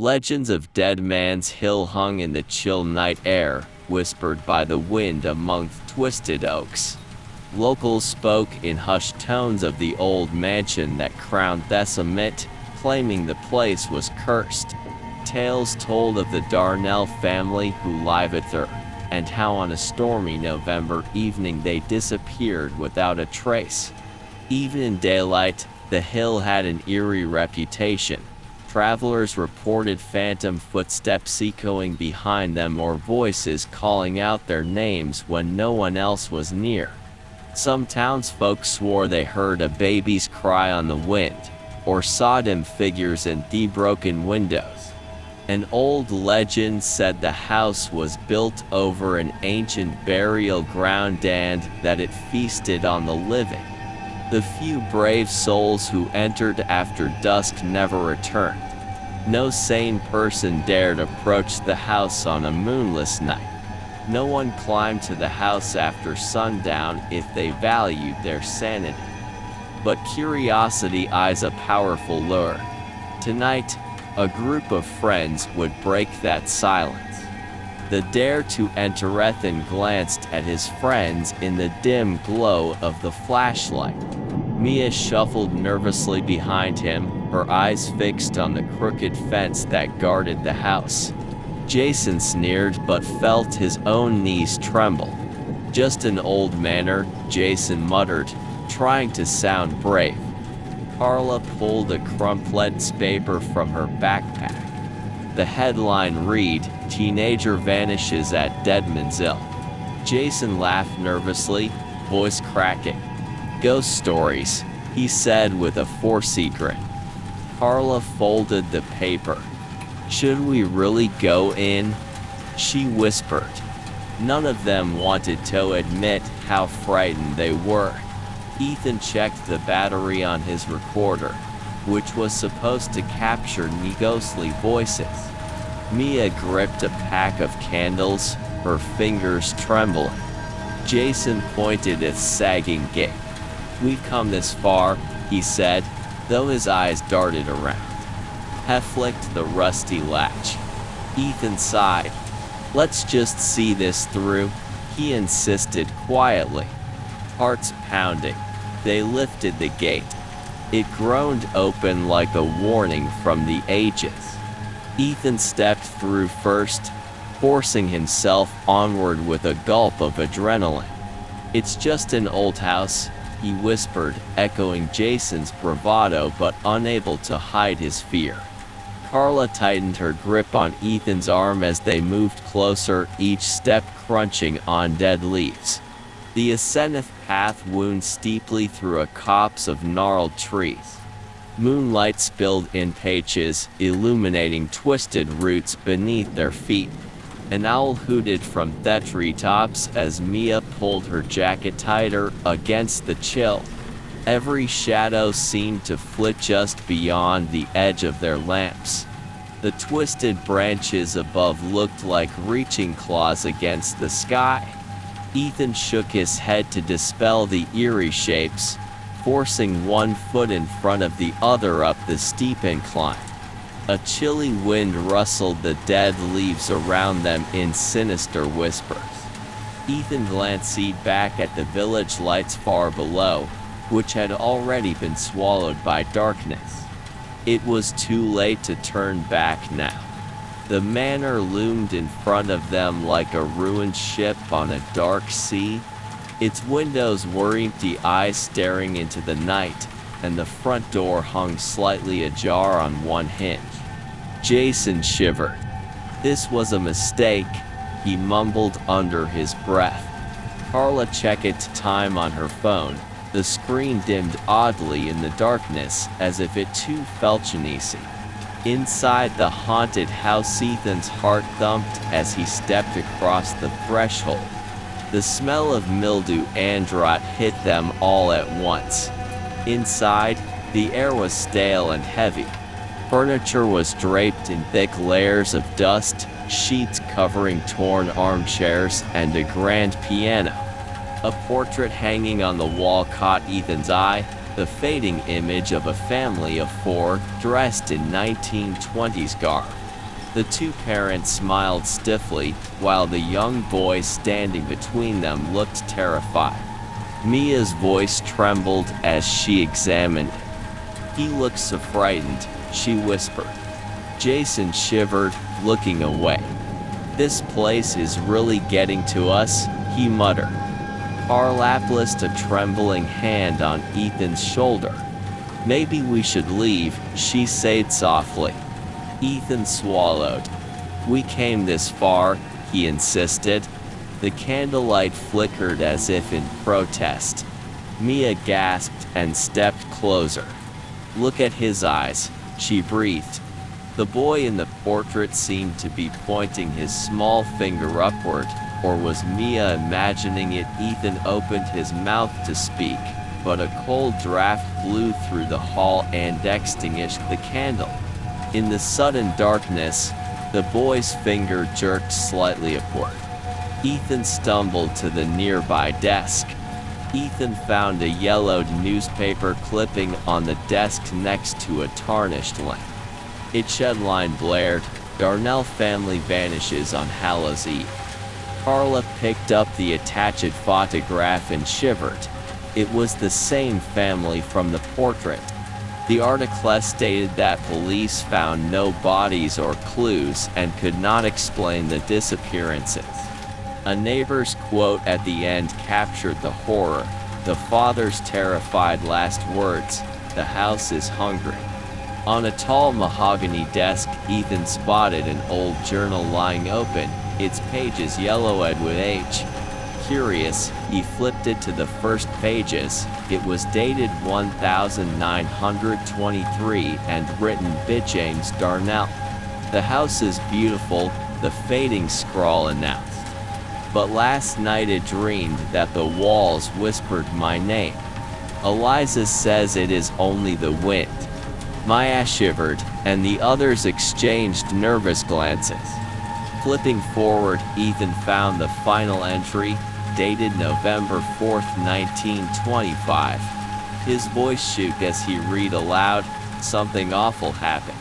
Legends of Dead Man's Hill hung in the chill night air, whispered by the wind among twisted oaks. Locals spoke in hushed tones of the old mansion that crowned Thesummit, claiming the place was cursed. Tales told of the Darnell family who lived there, and how on a stormy November evening they disappeared without a trace. Even in daylight, the hill had an eerie reputation. Travelers reported phantom footsteps echoing behind them or voices calling out their names when no one else was near. Some townsfolk swore they heard a baby's cry on the wind, or saw dim figures in the broken windows. An old legend said the house was built over an ancient burial ground and that it feasted on the living. The few brave souls who entered after dusk never returned. No sane person dared approach the house on a moonless night. No one climbed to the house after sundown if they valued their sanity. But curiosity eyes a powerful lure. Tonight, a group of friends would break that silence. The dare to enter Ethan glanced at his friends in the dim glow of the flashlight. Mia shuffled nervously behind him, her eyes fixed on the crooked fence that guarded the house. Jason sneered but felt his own knees tremble. "Just an old manor," Jason muttered, trying to sound brave. Carla pulled a crumpled paper from her backpack. The headline read, "Teenager Vanishes at Deadman's Hill." Jason laughed nervously, voice cracking. "Ghost stories," he said with a forcey grin. Carla folded the paper. "Should we really go in?" she whispered. None of them wanted to admit how frightened they were. Ethan checked the battery on his recorder, which was supposed to capture ghostly voices. Mia gripped a pack of candles, her fingers trembling. Jason pointed at sagging gate. "We've come this far," he said, though his eyes darted around. Hef flicked the rusty latch. Ethan sighed. "Let's just see this through," he insisted quietly. Hearts pounding, they lifted the gate. It groaned open like a warning from the ages. Ethan stepped through first, forcing himself onward with a gulp of adrenaline. "It's just an old house," he whispered, echoing Jason's bravado but unable to hide his fear. Carla tightened her grip on Ethan's arm as they moved closer, each step crunching on dead leaves. The ascending path wound steeply through a copse of gnarled trees. Moonlight spilled in patches, illuminating twisted roots beneath their feet. An owl hooted from the treetops as Mia pulled her jacket tighter against the chill. Every shadow seemed to flit just beyond the edge of their lamps. The twisted branches above looked like reaching claws against the sky. Ethan shook his head to dispel the eerie shapes, forcing one foot in front of the other up the steep incline. A chilly wind rustled the dead leaves around them in sinister whispers. Ethan glanced back at the village lights far below, which had already been swallowed by darkness. It was too late to turn back now. The manor loomed in front of them like a ruined ship on a dark sea. Its windows were empty, eyes staring into the night, and the front door hung slightly ajar on one hinge. Jason shivered. This was a mistake, he mumbled under his breath. Carla checked time on her phone. The screen dimmed oddly in the darkness, as if it too felt uneasy. Inside the haunted house, Ethan's heart thumped as he stepped across the threshold. The smell of mildew and rot hit them all at once. Inside, the air was stale and heavy. Furniture was draped in thick layers of dust, sheets covering torn armchairs, and a grand piano. A portrait hanging on the wall caught Ethan's eye, the fading image of a family of four, dressed in 1920s garb. The two parents smiled stiffly, while the young boy standing between them looked terrified. Mia's voice trembled as she examined it. "He looks so frightened," she whispered. Jason shivered, looking away. "This place is really getting to us," he muttered. Carla placed a trembling hand on Ethan's shoulder. "Maybe we should leave," she said softly. Ethan swallowed. "We came this far," he insisted. The candlelight flickered as if in protest. Mia gasped and stepped closer. "Look at his eyes," she breathed. The boy in the portrait seemed to be pointing his small finger upward, or was Mia imagining it? Ethan opened his mouth to speak, but a cold draft blew through the hall and extinguished the candle. In the sudden darkness, the boy's finger jerked slightly upward. Ethan stumbled to the nearby desk. Ethan found a yellowed newspaper clipping on the desk next to a tarnished lamp. Its headline blared, "Darnell family vanishes on Hallows Eve." Carla picked up the attached photograph and shivered. It was the same family from the portrait. The article stated that police found no bodies or clues and could not explain the disappearances. A neighbor's quote at the end captured the horror. The father's terrified last words, "The house is hungry." On a tall mahogany desk, Ethan spotted an old journal lying open, its pages yellowed with age. Curious, he flipped it to the first pages. It was dated 1923 and written by James Darnell. "The house is beautiful," the fading scrawl announced. "But last night I dreamed that the walls whispered my name. Eliza says it is only the wind." Maya shivered, and the others exchanged nervous glances. Flipping forward, Ethan found the final entry, dated November 4, 1925. His voice shook as he read aloud, "Something awful happened.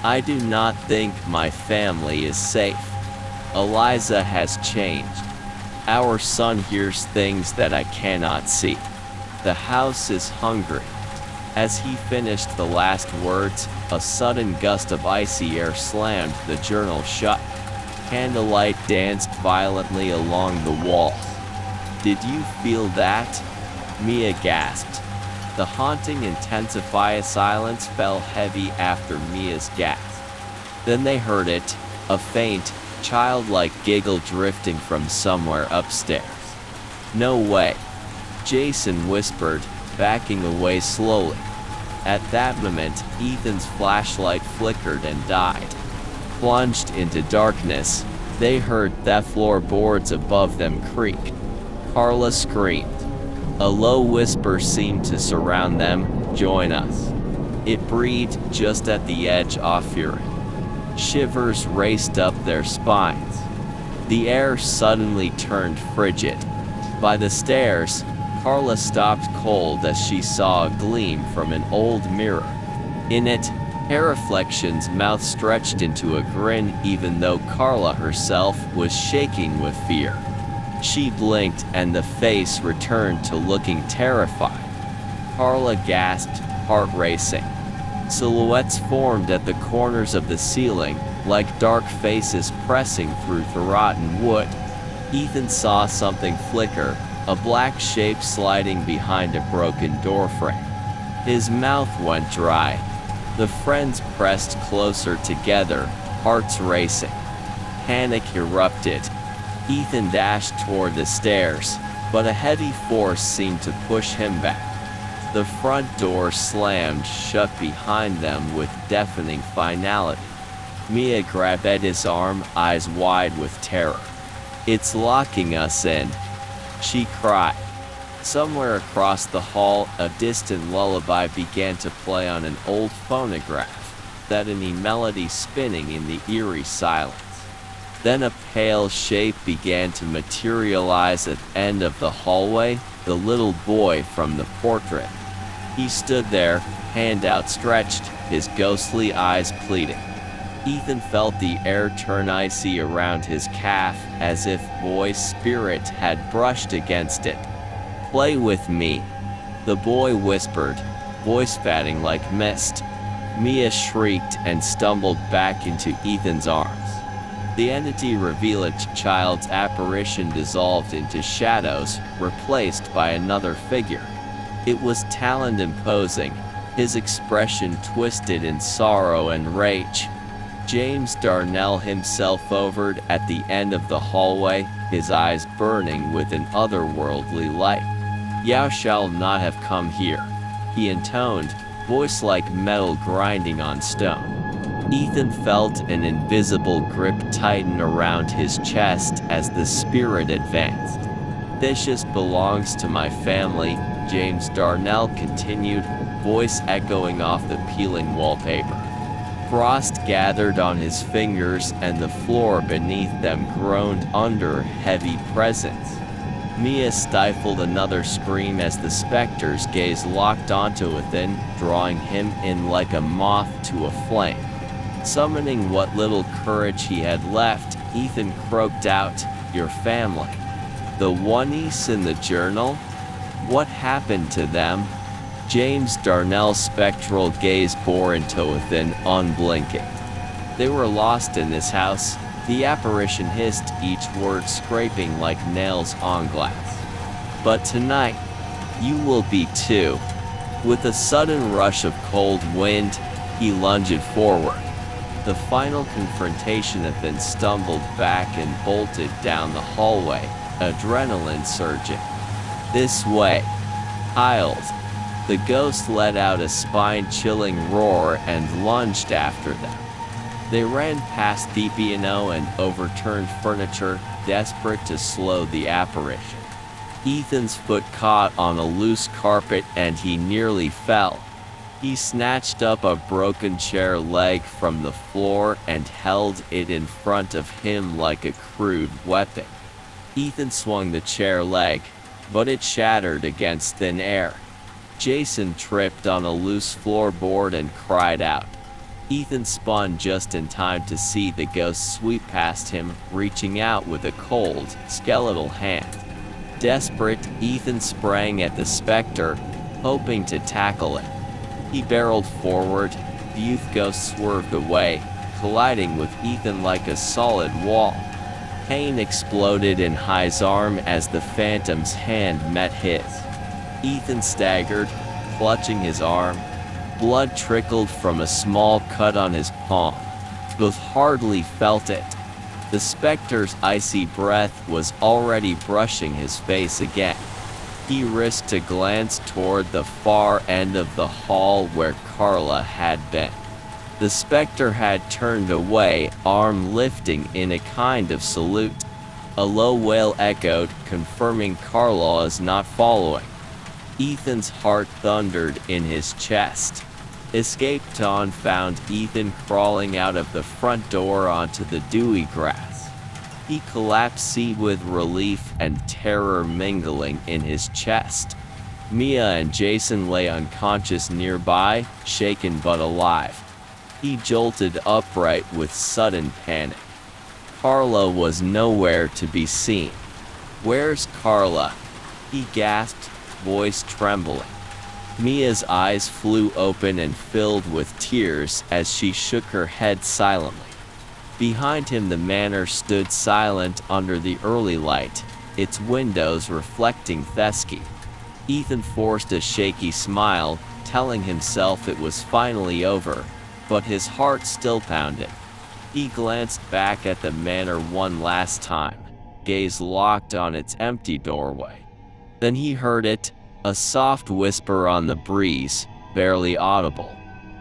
I do not think my family is safe. Eliza has changed. Our son hears things that I cannot see. The house is hungry." As he finished the last words, a sudden gust of icy air slammed the journal shut. Candlelight danced violently along the walls. "Did you feel that?" Mia gasped. The haunting intensified silence fell heavy after Mia's gasp. Then they heard it, a faint, childlike giggle drifting from somewhere upstairs. "No way," Jason whispered, backing away slowly. At that moment, Ethan's flashlight flickered and died. Plunged into darkness, they heard the floorboards above them creak. Carla screamed. A low whisper seemed to surround them, "Join us." It breathed just at the edge of fury. Shivers raced up their spines. The air suddenly turned frigid. By the stairs, Carla stopped cold as she saw a gleam from an old mirror. In it, her reflection's mouth stretched into a grin even though Carla herself was shaking with fear. She blinked and the face returned to looking terrified. Carla gasped, heart racing. Silhouettes formed at the corners of the ceiling, like dark faces pressing through the rotten wood. Ethan saw something flicker, a black shape sliding behind a broken doorframe. His mouth went dry. The friends pressed closer together, hearts racing. Panic erupted. Ethan dashed toward the stairs, but a heavy force seemed to push him back. The front door slammed shut behind them with deafening finality. Mia grabbed at his arm, eyes wide with terror. "It's locking us in," she cried. Somewhere across the hall, a distant lullaby began to play on an old phonograph, that a melody spinning in the eerie silence. Then a pale shape began to materialize at the end of the hallway, the little boy from the portrait. He stood there, hand outstretched, his ghostly eyes pleading. Ethan felt the air turn icy around his calf, as if boy's spirit had brushed against it. "Play with me," the boy whispered, voice fading like mist. Mia shrieked and stumbled back into Ethan's arms. The entity revealed child's apparition dissolved into shadows, replaced by another figure. It was taloned imposing, his expression twisted in sorrow and rage. James Darnell himself hovered at the end of the hallway, his eyes burning with an otherworldly light. "Thou shalt not have come here," he intoned, voice like metal grinding on stone. Ethan felt an invisible grip tighten around his chest as the spirit advanced. "This just belongs to my family," James Darnell continued, voice echoing off the peeling wallpaper. Frost gathered on his fingers and the floor beneath them groaned under heavy presence. Mia stifled another scream as the specter's gaze locked onto Ethan, drawing him in like a moth to a flame. Summoning what little courage he had left, Ethan croaked out, "Your family. The one-ies in the journal? What happened to them?" James Darnell's spectral gaze bore into Ethan, unblinking. "They were lost in this house," the apparition hissed, each word scraping like nails on glass. "But tonight, you will be too." With a sudden rush of cold wind, he lunged forward. The final confrontation, Ethan stumbled back and bolted down the hallway, adrenaline surging. "This way." Hiled. The ghost let out a spine-chilling roar and lunged after them. They ran past the piano and overturned furniture, desperate to slow the apparition. Ethan's foot caught on a loose carpet and he nearly fell. He snatched up a broken chair leg from the floor and held it in front of him like a crude weapon. Ethan swung the chair leg, but it shattered against thin air. Jason tripped on a loose floorboard and cried out. Ethan spun just in time to see the ghost sweep past him, reaching out with a cold, skeletal hand. Desperate, Ethan sprang at the specter, hoping to tackle it. He barreled forward, the youth ghost swerved away, colliding with Ethan like a solid wall. Pain exploded in High's arm as the phantom's hand met his. Ethan staggered, clutching his arm. Blood trickled from a small cut on his palm. Both hardly felt it. The specter's icy breath was already brushing his face again. He risked a glance toward the far end of the hall where Carla had been. The specter had turned away, arm lifting in a kind of salute. A low wail echoed, confirming Carla is not following. Ethan's heart thundered in his chest. Escape Dawn found Ethan crawling out of the front door onto the dewy grass. He collapsed with relief and terror mingling in his chest. Mia and Jason lay unconscious nearby, shaken but alive. He jolted upright with sudden panic. Carla was nowhere to be seen. "Where's Carla?" he gasped, voice trembling. Mia's eyes flew open and filled with tears as she shook her head silently. Behind him the manor stood silent under the early light, its windows reflecting Thesky. Ethan forced a shaky smile, telling himself it was finally over, but his heart still pounded. He glanced back at the manor one last time, gaze locked on its empty doorway. Then he heard it, a soft whisper on the breeze, barely audible.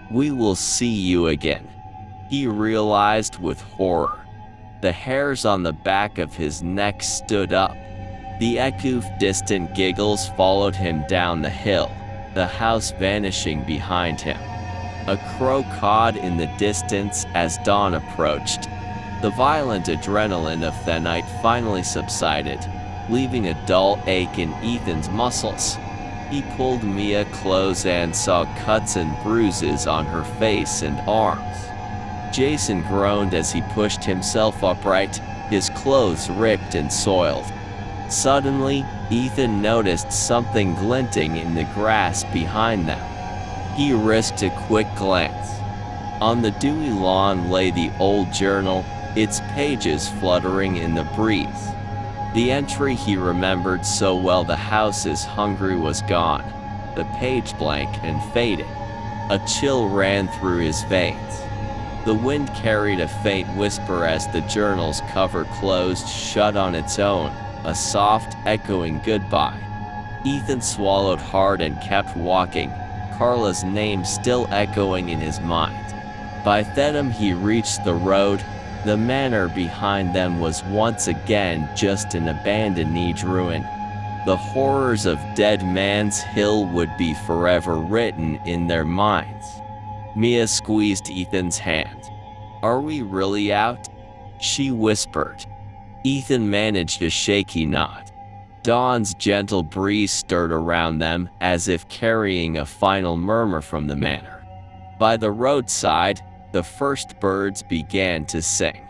"We will see you again," he realized with horror. The hairs on the back of his neck stood up. The echo of distant giggles followed him down the hill, the house vanishing behind him. A crow cawed in the distance as dawn approached. The violent adrenaline of the night finally subsided, leaving a dull ache in Ethan's muscles. He pulled Mia close and saw cuts and bruises on her face and arms. Jason groaned as he pushed himself upright, his clothes ripped and soiled. Suddenly, Ethan noticed something glinting in the grass behind them. He risked a quick glance. On the dewy lawn lay the old journal, its pages fluttering in the breeze. The entry he remembered so well: "The house is hungry" was gone, the page blank and faded. A chill ran through his veins. The wind carried a faint whisper as the journal's cover closed shut on its own, a soft, echoing goodbye. Ethan swallowed hard and kept walking, Carla's name still echoing in his mind. By Thedham he reached the road. The manor behind them was once again just an abandoned ruin. The horrors of Dead Man's Hill would be forever written in their minds. Mia squeezed Ethan's hand. "Are we really out?" she whispered. Ethan managed a shaky nod. Dawn's gentle breeze stirred around them, as if carrying a final murmur from the manor. By the roadside, the first birds began to sing.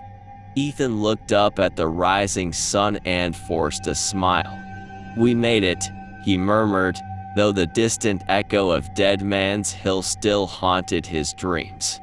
Ethan looked up at the rising sun and forced a smile. "We made it," he murmured, though the distant echo of Dead Man's Hill still haunted his dreams.